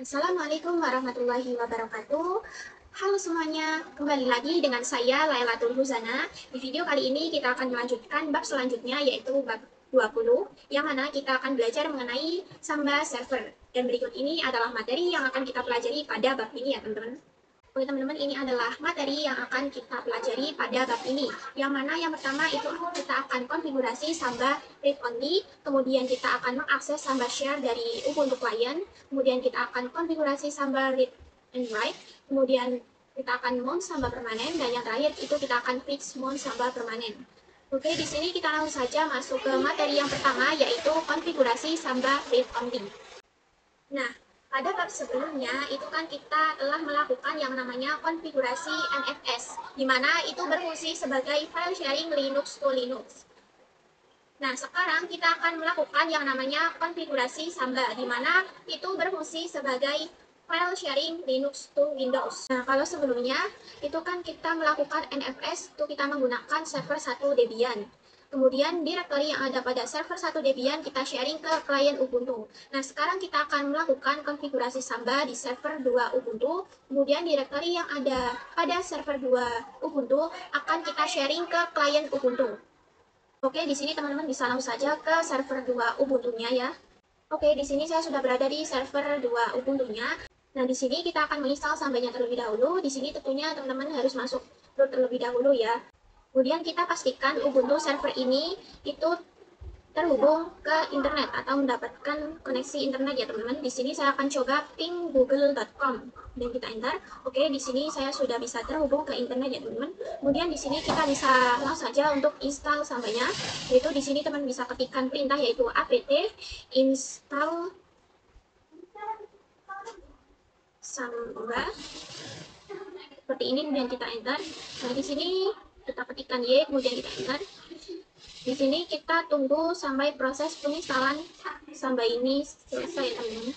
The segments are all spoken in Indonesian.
Assalamualaikum warahmatullahi wabarakatuh. Halo semuanya, kembali lagi dengan saya Lailatul Huzana. Di video kali ini kita akan melanjutkan bab selanjutnya, yaitu bab 20, yang mana kita akan belajar mengenai Samba server. Dan berikut ini adalah materi yang akan kita pelajari pada bab ini ya teman-teman. Oke teman-teman, ini adalah materi yang akan kita pelajari pada bab ini. Yang mana yang pertama itu kita akan konfigurasi Samba read only, kemudian kita akan mengakses Samba share dari Ubuntu client, kemudian kita akan konfigurasi Samba read and write, kemudian kita akan mount Samba permanen, dan yang terakhir itu kita akan fix mount Samba permanen. Oke, di sini kita langsung saja masuk ke materi yang pertama, yaitu konfigurasi Samba read only. Nah, pada bab sebelumnya itu kan kita telah melakukan yang namanya konfigurasi NFS, di mana itu berfungsi sebagai file sharing Linux to Linux. Nah, sekarang kita akan melakukan yang namanya konfigurasi Samba, di mana itu berfungsi sebagai file sharing Linux to Windows. Nah, kalau sebelumnya itu kan kita melakukan NFS, itu kita menggunakan server 1 Debian. Kemudian direktori yang ada pada server 1 Debian kita sharing ke klien Ubuntu. Nah, sekarang kita akan melakukan konfigurasi Samba di server 2 Ubuntu. Kemudian direktori yang ada pada server 2 Ubuntu akan kita sharing ke klien Ubuntu. Oke, di sini teman-teman bisa langsung saja ke server 2 Ubuntu-nya ya. Oke, di sini saya sudah berada di server 2 Ubuntu-nya. Nah, di sini kita akan menginstal Sambanya terlebih dahulu. Di sini tentunya teman-teman harus masuk root terlebih dahulu ya. Kemudian kita pastikan Ubuntu server ini itu terhubung ke internet atau mendapatkan koneksi internet ya teman-teman. Di sini saya akan coba ping google.com dan kita enter. Oke, di sini saya sudah bisa terhubung ke internet ya teman-teman. Kemudian di sini kita bisa langsung saja untuk install Sambanya. Yaitu di sini teman bisa ketikkan perintah yaitu apt install Samba seperti ini, kemudian kita enter. Nah, di sini kita ketikkan Y, kemudian kita enter. Di sini kita tunggu sampai proses penginstalan Samba ini selesai ya teman-teman.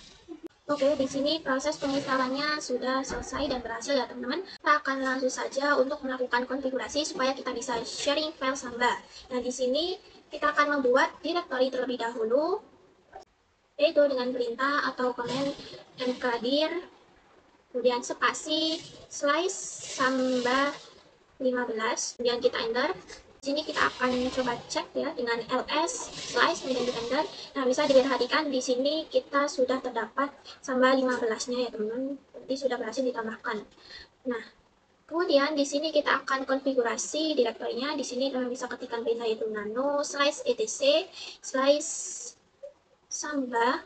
Oke, di sini proses penginstalannya sudah selesai dan berhasil ya teman-teman. Kita akan langsung saja untuk melakukan konfigurasi supaya kita bisa sharing file Samba. Nah, di sini kita akan membuat direktori terlebih dahulu, yaitu dengan perintah atau komen mkdir, kemudian spasi slice Samba 15, kemudian kita enter. Di sini kita akan coba cek ya dengan ls slice kemudian kita enter. Nah, bisa diperhatikan di sini kita sudah terdapat Samba 15-nya ya teman-teman. Berarti sudah berhasil ditambahkan. Nah, kemudian di sini kita akan konfigurasi direktorinya. Di sini teman bisa ketikkan perintah yaitu nano slice etc slice Samba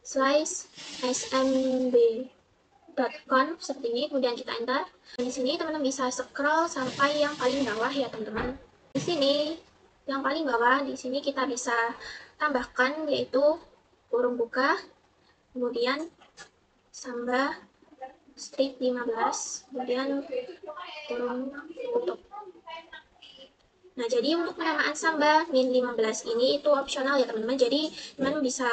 slice smb.conf seperti ini, kemudian kita enter. Di sini teman-teman bisa scroll sampai yang paling bawah ya teman-teman. Di sini yang paling bawah, di sini kita bisa tambahkan yaitu kurung buka, kemudian Samba strip 15, kemudian kurung tutup. Nah, jadi untuk penamaan Samba min 15 ini itu opsional ya teman-teman. Jadi teman-teman bisa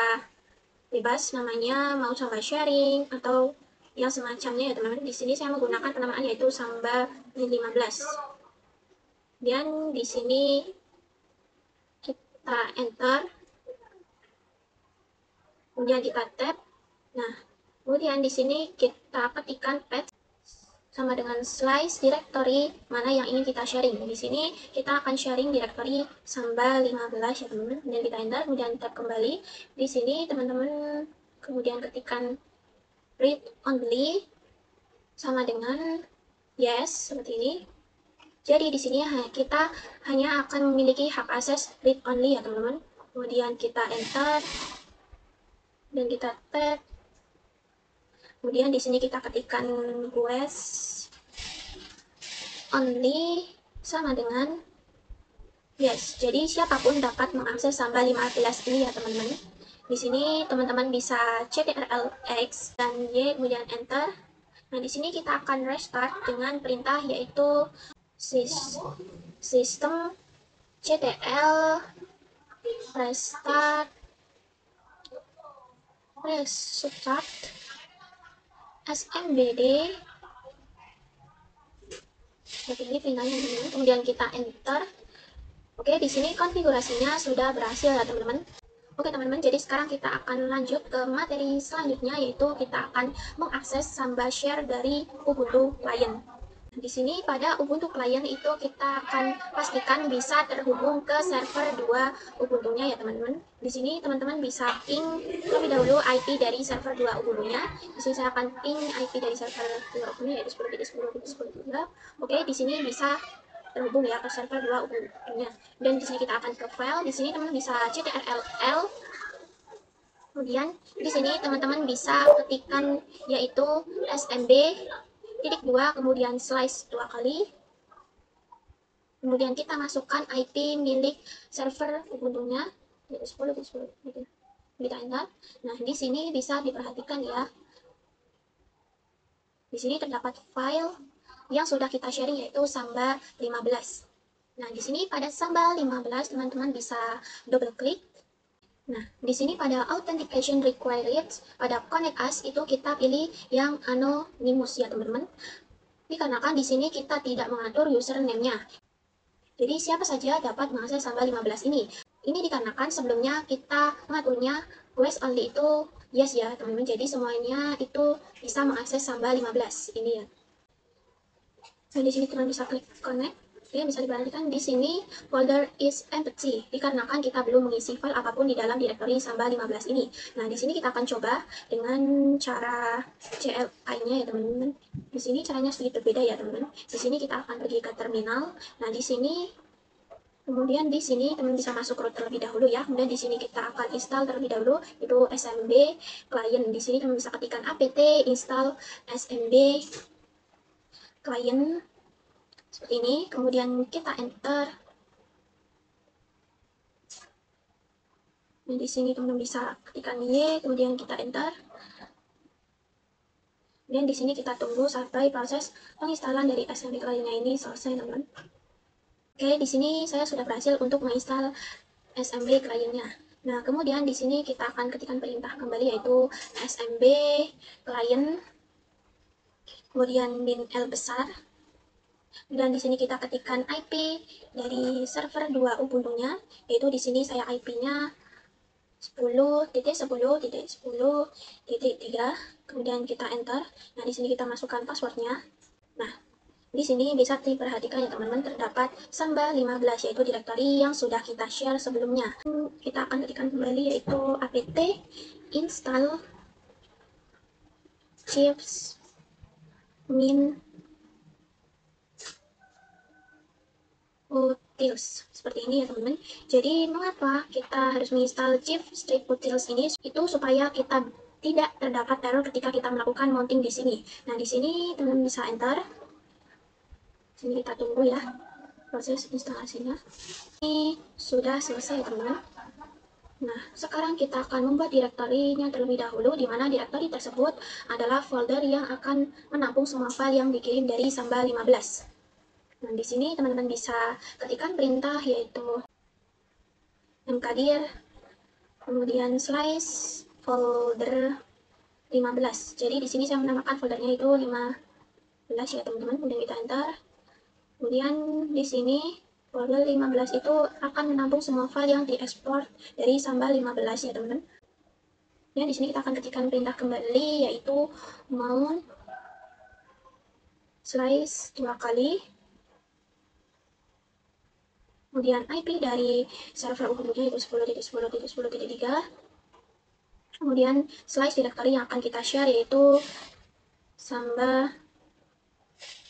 bebas namanya mau Samba sharing atau yang semacamnya ya teman-teman. Di sini saya menggunakan penamaan yaitu Samba min 15. Dan di sini kita enter, kemudian kita tab. Nah, kemudian di sini kita ketikkan path sama dengan slice directory mana yang ingin kita sharing. Di sini kita akan sharing directory Samba 15 ya teman-teman. Kemudian kita enter, kemudian tab kembali. Di sini teman-teman kemudian ketikkan read only sama dengan yes seperti ini. Jadi di sini kita hanya akan memiliki hak akses read only ya teman-teman. Kemudian kita enter dan kita tab. Kemudian di sini kita ketikkan request only sama dengan yes. Jadi siapapun dapat mengakses Samba 15 ini ya teman-teman. Di sini teman-teman bisa ctrl-x dan y kemudian enter. Nah, di sini kita akan restart dengan perintah yaitu sistem ctl restart smbd seperti ini perintahnya ini. Kemudian kita enter. Oke, di sini konfigurasinya sudah berhasil ya teman-teman. Oke teman-teman, jadi sekarang kita akan lanjut ke materi selanjutnya, yaitu kita akan mengakses Samba Share dari Ubuntu Client. Di sini pada Ubuntu Client itu kita akan pastikan bisa terhubung ke server 2 Ubuntu-nya ya teman-teman. Di sini teman-teman bisa ping terlebih dahulu IP dari server 2 Ubuntu-nya. Di sini saya akan ping IP dari server 2 Ubuntu yaitu 10.10.10.3. Oke, di sini bisa terhubung ya ke server 2 Ubuntu-nya. Dan di sini kita akan ke file. Di sini teman-teman bisa ctrll. Kemudian di sini teman-teman bisa ketikkan yaitu smb titik 2 kemudian slash 2 kali. Kemudian kita masukkan IP milik server Ubuntu-nya yaitu 10.10 gitu. Kita enter. Nah, di sini bisa diperhatikan ya. Di sini terdapat file yang sudah kita sharing yaitu Samba 15. Nah, di sini pada Samba 15 teman-teman bisa double klik. Nah, di sini pada authentication required, pada connect us itu kita pilih yang anonymous ya teman-teman. Dikarenakan di sini kita tidak mengatur username-nya. Jadi siapa saja dapat mengakses Samba 15 ini. Ini dikarenakan sebelumnya kita mengaturnya request only itu yes ya teman-teman. Jadi semuanya itu bisa mengakses Samba 15 ini ya. Nah, di sini teman bisa klik connect. Oke, bisa diperhatikan di sini folder is empty dikarenakan kita belum mengisi file apapun di dalam direktori Samba 15 ini. Nah, di sini kita akan coba dengan cara CLI-nya ya teman-teman. Di sini caranya sedikit berbeda ya teman-teman. Di sini kita akan pergi ke terminal. Nah, di sini kemudian di sini teman bisa masuk root terlebih dahulu ya. Kemudian di sini kita akan install terlebih dahulu itu SMB client. Di sini teman bisa ketikkan apt install SMB client seperti ini. Kemudian kita enter. Nah, di sini teman bisa ketikkan Y, kemudian kita enter. Dan di sini kita tunggu sampai proses penginstalan dari SMB client-nya ini selesai, teman-teman. Oke, di sini saya sudah berhasil untuk menginstal SMB client-nya. Nah, kemudian di sini kita akan ketikkan perintah kembali yaitu SMB client, kemudian bin L besar. Dan di sini kita ketikkan IP dari server 2 Ubuntu-nya, yaitu di sini saya IP-nya 10.10.10.3, kemudian kita enter. Nah, di sini kita masukkan passwordnya. Nah, di sini bisa diperhatikan ya teman-teman, terdapat Samba 15 yaitu direktori yang sudah kita share sebelumnya. Kita akan ketikkan kembali yaitu apt install chips min utils seperti ini ya teman-teman. Jadi mengapa kita harus menginstal chief strip utils ini? Itu supaya kita tidak terdapat error ketika kita melakukan mounting di sini. Nah, di sini teman-teman bisa enter. Sini kita tunggu ya proses instalasinya. Ini sudah selesai teman-teman. Nah, sekarang kita akan membuat direktorinya terlebih dahulu, di mana direktori tersebut adalah folder yang akan menampung semua file yang dikirim dari Samba 15. Nah, di sini teman-teman bisa ketikkan perintah yaitu mkdir, kemudian slice folder 15. Jadi di sini saya menamakan foldernya itu 15 ya teman-teman. Kemudian kita enter. Kemudian di sini folder 15 itu akan menampung semua file yang diekspor dari Samba 15 ya teman-teman. Ya, di sini kita akan ketikkan perintah kembali yaitu mount slice 2 kali. Kemudian IP dari server Ubuntu-nya itu 10.10.10.3. Kemudian slice directory yang akan kita share yaitu Samba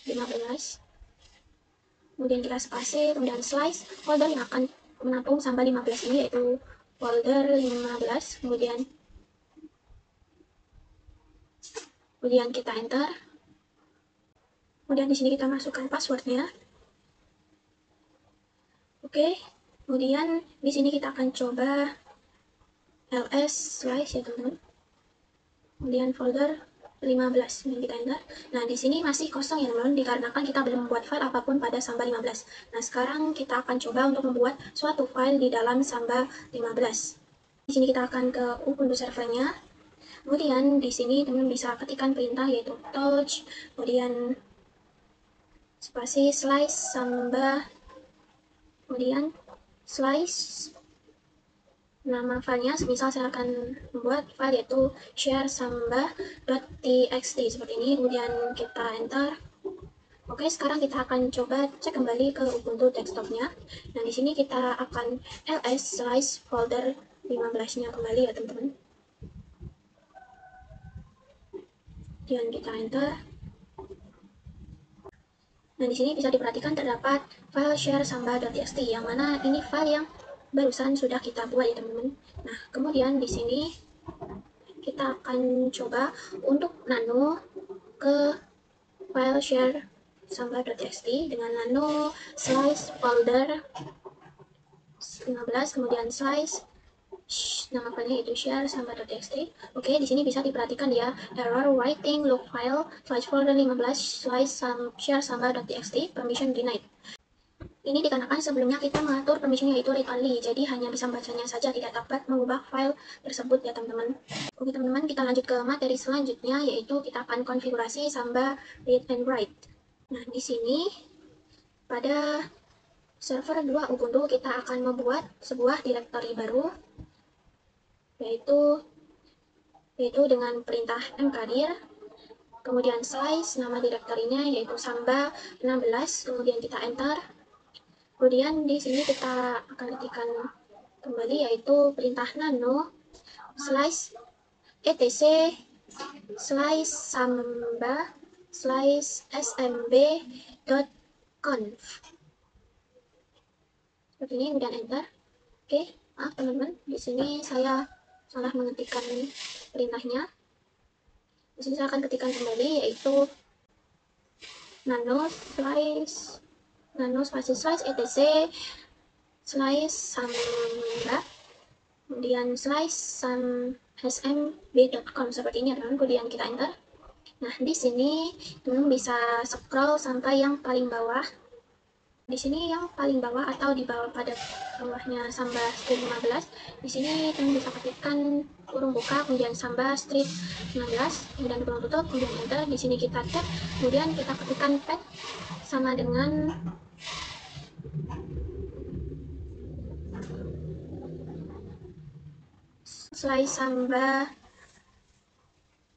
15. Kemudian kita spasi, kemudian slice folder yang akan menampung Samba 15 ini yaitu folder 15. Kemudian kita enter. Kemudian di sini kita masukkan passwordnya. Oke, kemudian di sini kita akan coba ls slice ya teman-teman. Kemudian folder 15, kemudian kita enter. Nah, di sini masih kosong ya teman-teman, dikarenakan kita belum membuat file apapun pada Samba 15. Nah, sekarang kita akan coba untuk membuat suatu file di dalam Samba 15. Di sini kita akan ke Ubuntu servernya. Kemudian di sini teman-teman bisa ketikkan perintah yaitu touch, kemudian spasi slice Samba, kemudian slice. Nama filenya, semisal saya akan membuat file yaitu share samba.txt seperti ini, kemudian kita enter. Oke, sekarang kita akan coba cek kembali ke Ubuntu desktopnya. Nah, di sini kita akan ls/folder 15-nya kembali ya teman-teman. Kemudian kita enter. Nah, di sini bisa diperhatikan terdapat file share samba.txt, yang mana ini file yang barusan sudah kita buat ya teman-teman. Nah, kemudian di sini kita akan coba untuk nano ke file share samba.txt dengan nano slice folder 15, kemudian slice nama filenya itu share samba.txt. Oke, di sini bisa diperhatikan ya, error writing look file slice folder 15 slice share samba.txt permission denied. Ini dikarenakan sebelumnya kita mengatur permissionnya itu read only, jadi hanya bisa membacanya saja, tidak dapat mengubah file tersebut ya teman-teman. Oke teman-teman, kita lanjut ke materi selanjutnya, yaitu kita akan konfigurasi Samba read and write. Nah, di sini pada server 2 Ubuntu kita akan membuat sebuah directory baru, yaitu dengan perintah mkdir, kemudian slice nama direktorinya yaitu Samba 16, kemudian kita enter. Kemudian di sini kita akan ketikkan kembali yaitu perintah nano slice etc slice samba slice smb.conf seperti ini, kemudian enter. Oke, maaf teman-teman, di sini saya salah mengetikkan perintahnya. Di sini saya akan ketikkan kembali yaitu nano spasi slice etc slice samba, kemudian slice smb.com seperti ini teman-teman, kemudian kita enter. Nah, di sini teman-teman bisa scroll sampai yang paling bawah. Di sini yang paling bawah atau di bawah pada bawahnya Samba strip 15. Di sini teman bisa ketikkan kurung buka, kemudian Samba strip 16, kemudian kurung tutup, kemudian enter. Di sini kita tab, kemudian kita ketikkan pad sama dengan slice Samba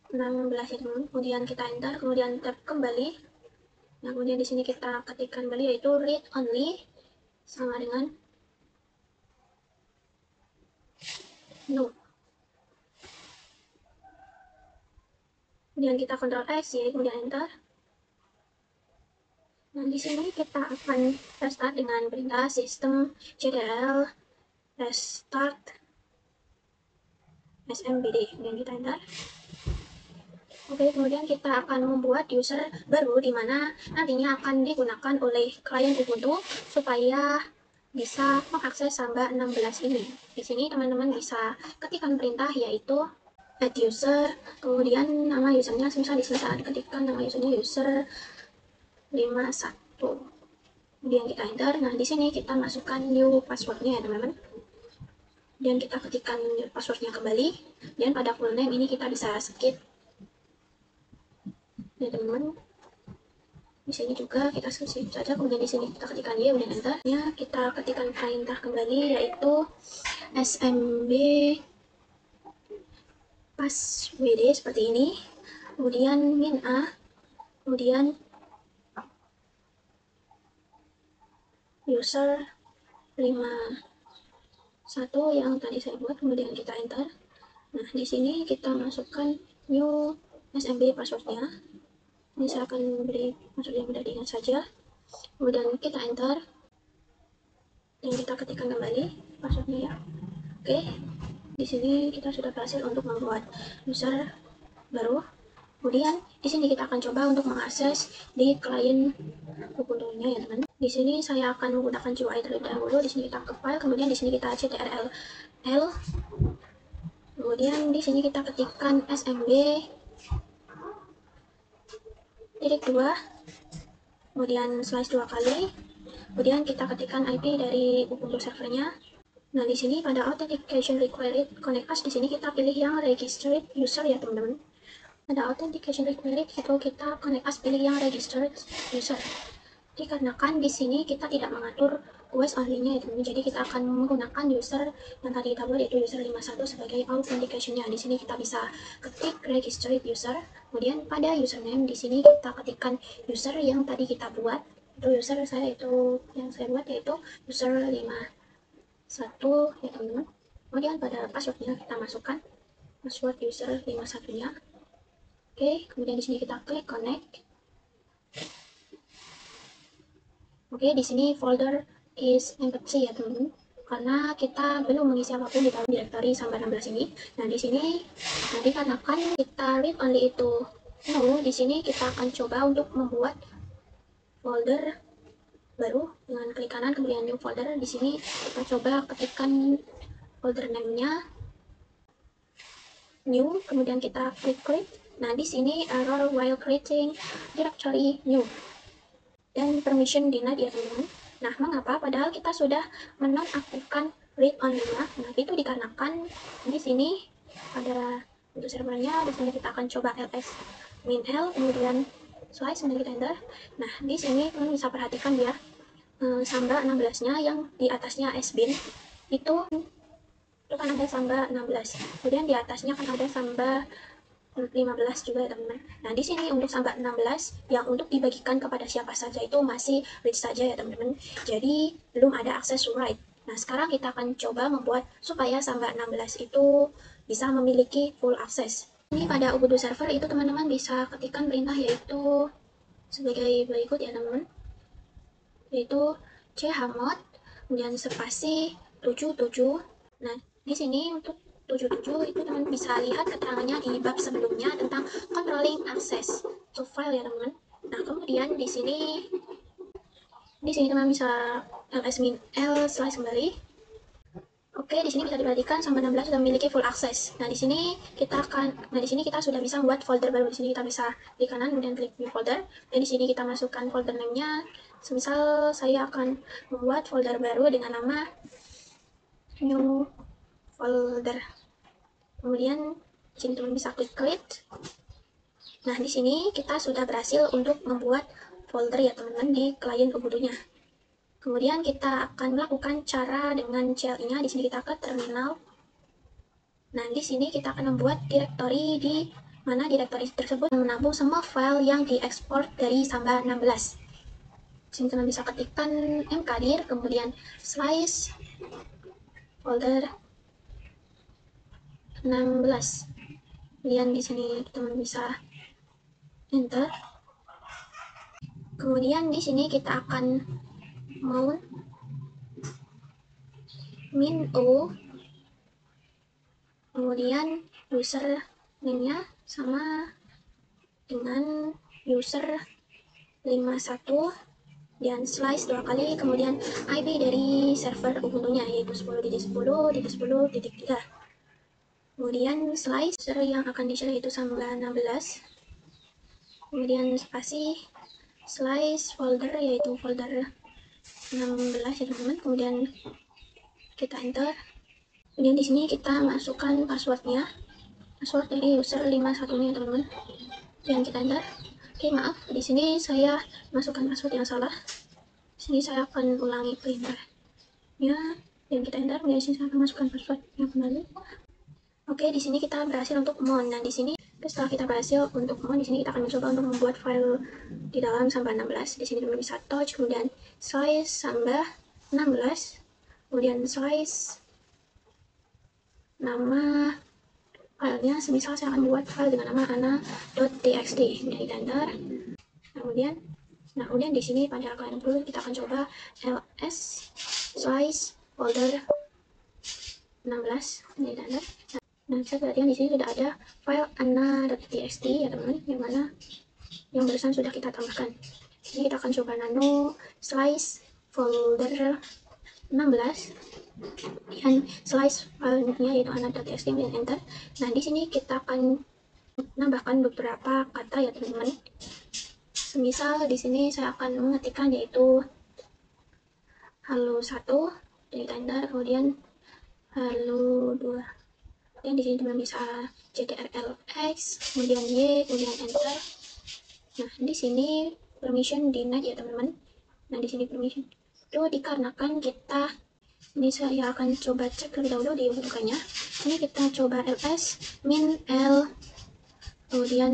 16 ya teman, kemudian kita enter, kemudian tab kembali. Nah, kemudian di sini kita ketikkan kembali yaitu read only sama dengan no. Kemudian kita Ctrl X ya, kemudian enter. Nah, di sini kita akan restart dengan perintah system cdl restart smbd, kemudian kita enter. Oke, kemudian kita akan membuat user baru di mana nantinya akan digunakan oleh klien Ubuntu supaya bisa mengakses Samba 16 ini. Di sini teman-teman bisa ketikkan perintah yaitu add user, kemudian nama usernya, misal di sini saya ketikkan nama usernya user 51. Kemudian kita enter. Nah, di sini kita masukkan new passwordnya ya teman-teman. Dan kita ketikkan passwordnya kembali. Dan pada full name ini kita bisa skip ya teman-teman. Di sini juga kita skip saja, kemudian di sini kita ketikkan ya, kemudian enter. Ya, kita ketikkan perintah kembali yaitu smb passwd seperti ini, kemudian min a, kemudian user 51 yang tadi saya buat, kemudian kita enter. Nah, di sini kita masukkan new smb passwordnya. Ini saya akan beri password yang mudah diingat saja, kemudian kita enter dan kita ketikkan kembali passwordnya ya. Oke, di sini kita sudah berhasil untuk membuat user baru. Kemudian di sini kita akan coba untuk mengakses di klien Ubuntu-nya ya teman. Di sini saya akan menggunakan GUI terlebih dahulu. Di sini kita ke file, kemudian di sini kita ctrl L, kemudian di sini kita ketikkan smb titik 2, kemudian slice 2 kali, kemudian kita ketikkan IP dari Ubuntu servernya. Nah, di sini pada authentication required connect us, di sini kita pilih yang registered user ya teman-teman. Pada authentication required itu kita connect us pilih yang registered user. Dikarenakan di sini kita tidak mengatur OS only-nya ya teman-teman. Jadi kita akan menggunakan user yang tadi kita buat, yaitu user 51 sebagai authentication-nya. Di sini kita bisa ketik registered user, kemudian pada username di sini kita ketikkan user yang tadi kita buat. Itu user saya itu yang saya buat yaitu user 51 ya teman-teman. Kemudian pada passwordnya kita masukkan password user 51-nya. Oke, kemudian di sini kita klik connect. Oke, di sini folder is empty ya teman-teman, karena kita belum mengisi apapun di dalam directory Samba 16 ini. Nah, di sini nanti dikarenakan kita read only itu no, di sini kita akan coba untuk membuat folder baru dengan klik kanan kemudian new folder. Di sini kita coba ketikkan folder name-nya new, kemudian kita klik. Nah, di sini error while creating directory new dan permission denied ya teman-teman. Nah, mengapa? Padahal kita sudah menonaktifkan read only-nya. Nah, itu dikarenakan di sini pada untuk servernya, di sini kita akan coba ls -l, kemudian slice, kemudian kita enter. Nah, di sini kalian bisa perhatikan ya, Samba 16-nya yang di atasnya sbin itu kan ada Samba 16. Kemudian di atasnya kan ada Samba 15 juga ya teman-teman. Nah, di sini untuk Samba 16 yang untuk dibagikan kepada siapa saja itu masih read saja ya teman-teman. Jadi belum ada akses write. Nah, sekarang kita akan coba membuat supaya Samba 16 itu bisa memiliki full akses. Ini pada Ubuntu server itu teman-teman bisa ketikkan perintah yaitu sebagai berikut ya teman-teman. Yaitu chmod kemudian spasi 77. Nah, di sini untuk 77 itu teman bisa lihat keterangannya di bab sebelumnya tentang controlling access to file ya teman. Nah, kemudian di sini teman bisa ls-l slice kembali. Oke, di sini bisa diperhatikan Samba 16 sudah memiliki full access. Nah, di sini kita sudah bisa membuat folder baru. Di sini kita bisa klik kanan kemudian klik new folder. Dan di sini kita masukkan folder name-nya. Semisal saya akan membuat folder baru dengan nama new folder. Kemudian di sini teman bisa klik create. Nah, di sini kita sudah berhasil untuk membuat folder ya teman-teman di klien Ubuntu-nya. Kemudian kita akan melakukan cara dengan CLI-nya. Di sini kita ke terminal. Nah, di sini kita akan membuat directory di mana directory tersebut menampung semua file yang diekspor dari Samba 16. Di sini teman bisa ketikkan mkdir, kemudian slice folder 16. Kemudian di sini teman bisa enter. Kemudian di sini kita akan mount min o, kemudian user name-nya sama dengan user 51 dan slice 2 kali, kemudian IP dari server Ubuntu-nya yaitu 10.10.10.3. Kemudian slice user yang akan di-share yaitu Samba 16. Kemudian spasi slice folder yaitu folder 16 ya teman-teman. Kemudian kita enter. Kemudian di sini kita masukkan passwordnya, password dari user 51-nya teman-teman. Dan kita enter. Oke, maaf, di sini saya masukkan password yang salah. Di sini saya akan ulangi perintahnya dan kita enter. Kemudian di sini saya akan masukkan password yang kembali. Oke, di sini kita berhasil untuk mount. Nah, di sini setelah kita berhasil untuk mount, di sini kita akan mencoba untuk membuat file di dalam Samba 16. Di sini teman bisa touch, kemudian slice Samba 16, kemudian slice nama filenya. Semisal saya akan buat file dengan nama ana.txt. Kemudian kita enter. Kemudian di sini pada klien dulu kita akan coba ls slice folder 16. Kemudian kita enter. Nah, saya perhatikan di sini sudah ada file ana.txt ya teman-teman, yang mana yang barusan sudah kita tambahkan. Ini kita akan coba nano slice folder 16 dan slice filenya yaitu ana.txt, kemudian enter. Nah, di sini kita akan menambahkan beberapa kata ya teman-teman. Semisal di sini saya akan mengetikkan yaitu halo 1, jadi enter, kemudian halo 2. Dan di sini teman bisa ctrlx, kemudian y, kemudian enter. Nah, di sini permission denied ya teman-teman. Nah, di sini permission Itu dikarenakan ini saya akan coba cek terlebih dahulu di bukannya. Ini kita coba ls min l, kemudian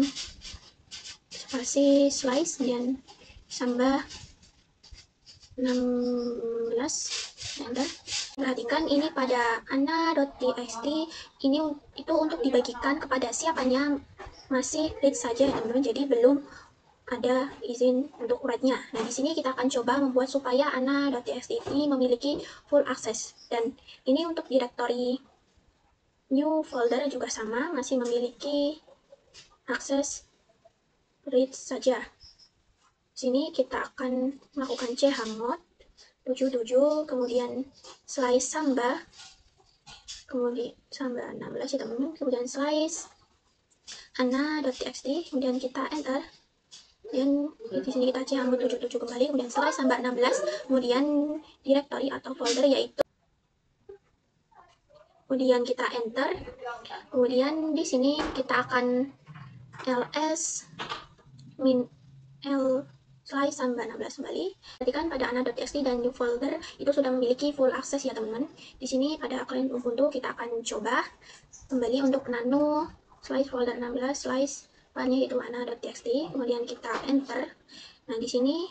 spasi slice, kemudian tambah 16, enter. Perhatikan ini pada ana.txt, ini itu untuk dibagikan kepada siapanya masih read saja teman-teman, jadi belum ada izin untuk write-nya. Nah, di sini kita akan coba membuat supaya ana.txt ini memiliki full access. Dan ini untuk directory new folder juga sama, masih memiliki akses read saja. Sini kita akan melakukan chmod 77, kemudian slice samba, kemudian samba 16 ya teman-teman, kemudian slice ana.txt, kemudian kita enter. Dan di sini kita chmod 77 kembali, kemudian slice samba 16, kemudian directory atau folder yaitu, kemudian kita enter. Kemudian di sini kita akan ls min l slice samba 16 kembali. Perhatikan pada ana.txt dan new folder itu sudah memiliki full access ya teman-teman. Di sini pada client Ubuntu kita akan coba kembali untuk nano slice folder 16 slice filenya itu ana.txt, kemudian kita enter. Nah di sini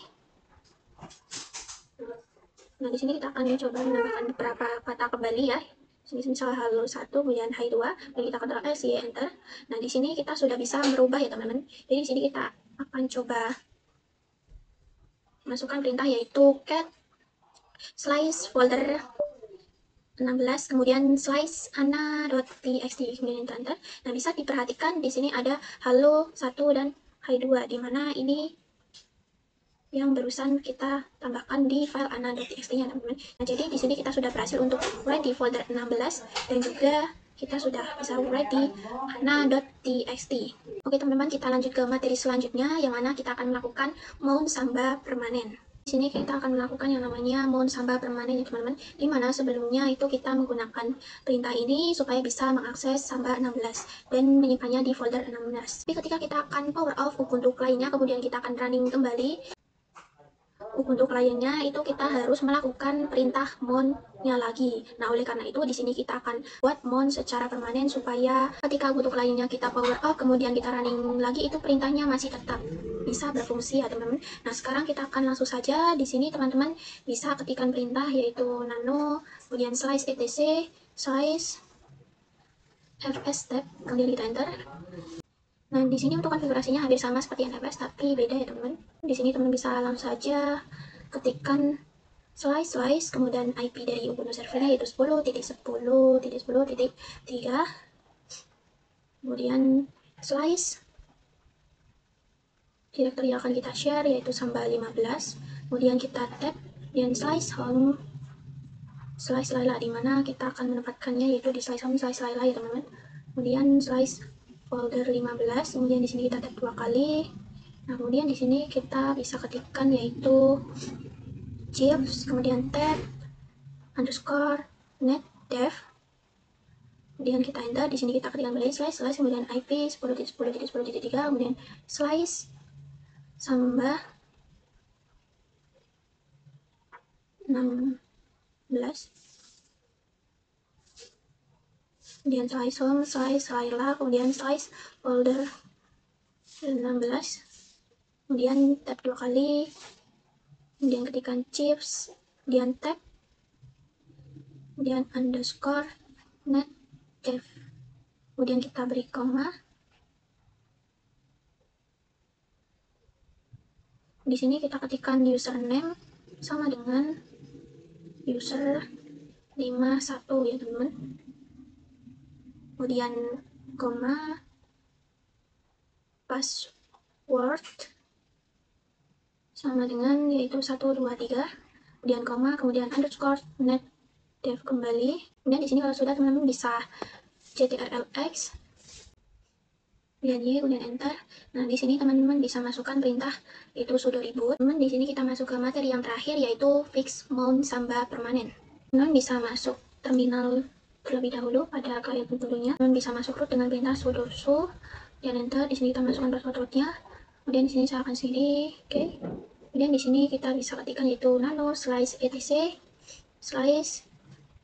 kita akan coba menambahkan beberapa kata kembali ya. Sini misal halo 1, kemudian hai 2, dan kita Ctrl S, Y, enter. Nah di sini kita sudah bisa merubah ya teman-teman. Jadi di sini kita akan coba masukkan perintah yaitu cat slice folder 16, kemudian slice ana.txt, kemudian enter. Nah, bisa diperhatikan di sini ada halo 1 dan hai 2, di mana ini yang barusan kita tambahkan di file ana.txt-nya, teman-teman. Nah, jadi di sini kita sudah berhasil untuk write di folder 16 dan juga kita sudah bisa write di ana.txt. Oke, teman-teman, kita lanjut ke materi selanjutnya yang mana kita akan melakukan mount samba permanen. Di sini kita akan melakukan yang namanya mount samba permanen ya teman-teman, dimana sebelumnya itu kita menggunakan perintah ini supaya bisa mengakses samba 16 dan menyimpannya di folder 16. Tapi ketika kita akan power off Ubuntu client-nya, kemudian kita akan running kembali Ubuntu client-nya, itu kita harus melakukan perintah mount-nya lagi. Nah, oleh karena itu di sini kita akan buat mount secara permanen supaya ketika Ubuntu client-nya kita power off kemudian kita running lagi, itu perintahnya masih tetap bisa berfungsi ya teman-teman. Nah, sekarang kita akan langsung saja di sini teman-teman bisa ketikkan perintah yaitu nano, kemudian slice etc, slice fs tab, kemudian kita enter. Nah, di sini untuk konfigurasinya hampir sama seperti NFS, tapi beda ya teman-teman. Di sini teman bisa langsung saja ketikkan slice, kemudian IP dari Ubuntu servernya yaitu 10.10.10.3, kemudian slice directory yang akan kita share yaitu samba 15, kemudian kita tab dan slice home slice Laila, di mana kita akan menempatkannya yaitu di slice home slice Laila ya teman-teman. Kemudian slice folder 15, kemudian di sini kita tab 2 kali. Nah, kemudian di sini kita bisa ketikkan yaitu chips, kemudian tab underscore net dev, kemudian kita enter. Di sini kita ketikkan kembali slice, kemudian IP 10.10.10.3, kemudian slice samba 16, kemudian slice home slice Laila, kemudian slice folder 16, kemudian tab 2 kali, kemudian ketikkan chips, kemudian tab, kemudian underscore net dev, kemudian kita beri koma. Di sini kita ketikkan username sama dengan user 51 ya teman-teman, kemudian koma, password sama dengan yaitu 123, kemudian koma, kemudian underscore net dev kembali. Kemudian di sini kalau sudah teman-teman bisa ctrlx, kemudian Y, kemudian enter. Nah, di sini teman-teman bisa masukkan perintah itu sudo reboot. Teman, di sini kita masuk ke materi yang terakhir yaitu fix mount samba permanen. Teman bisa masuk terminal terlebih dahulu pada client Ubuntu-nya. Teman bisa masuk root dengan perintah sudo su dan enter. Di sini kita masukkan password rootnya. Kemudian di sini saya akan sendiri, oke. Kemudian di sini kita bisa ketikkan yaitu nano slice etc slice,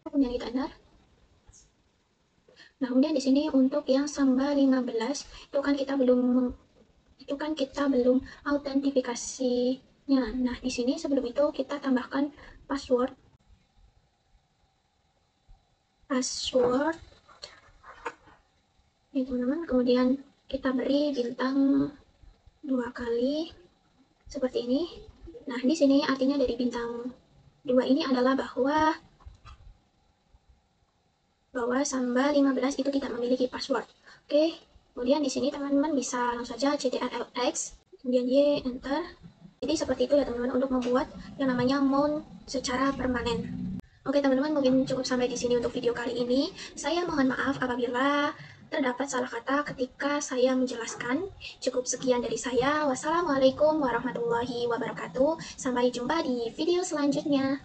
kemudian kita enter. Nah, kemudian di sini untuk yang Samba 15 itu kan kita belum autentifikasinya. Nah, di sini sebelum itu kita tambahkan password ya teman-teman. Kemudian kita beri bintang 2 kali seperti ini. Nah, di sini artinya dari bintang 2 ini adalah bahwa Samba 15 itu tidak memiliki password. Oke, kemudian di sini teman-teman bisa langsung saja ctrlx, kemudian Y, enter. Jadi seperti itu ya teman-teman untuk membuat yang namanya mount secara permanen. Oke teman-teman, mungkin cukup sampai di sini untuk video kali ini. Saya mohon maaf apabila terdapat salah kata ketika saya menjelaskan. Cukup sekian dari saya. Wassalamualaikum warahmatullahi wabarakatuh. Sampai jumpa di video selanjutnya.